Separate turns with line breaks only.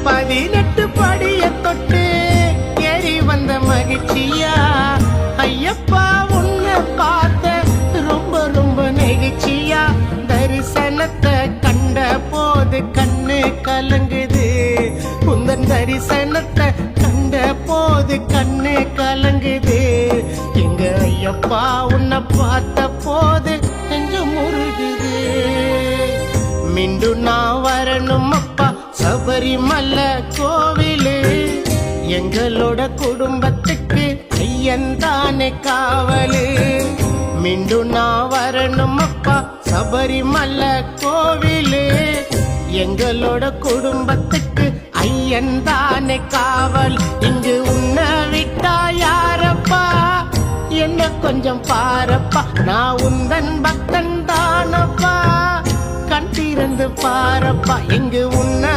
18 படிய தொட்டு ஏறி வந்த மகிழ்ச்சியா ஐயப்பா உன்னை பார்த்த ரொம்ப ரொம்ப நெகிழ்ச்சியா தரிசனத்தை கண்ட போது கண்ணு கலங்குது உந்தன் தரிசனத்தை கண்ட போது கண்ணு கலங்குது எங்க ஐயப்பா உன்னை பார்த்த போது நெஞ்சு முருகுது மீண்டும் நான் வரணும் அப்பா சபரிமலை கோவிலு எங்களோட குடும்பத்துக்கு ஐயன்தானே காவலு மீண்டும் நான் வரணும் அப்பா சபரிமலை கோவிலு எங்களோட குடும்பத்துக்கு ஐயன்தானே காவல் இங்கு உன்னை விட்டா யாரப்பா என்ன கொஞ்சம் பாரப்பா நான் உந்தன் பக்தன் தானப்பா கண் திறந்து பாரப்பா இங்கு உன்னை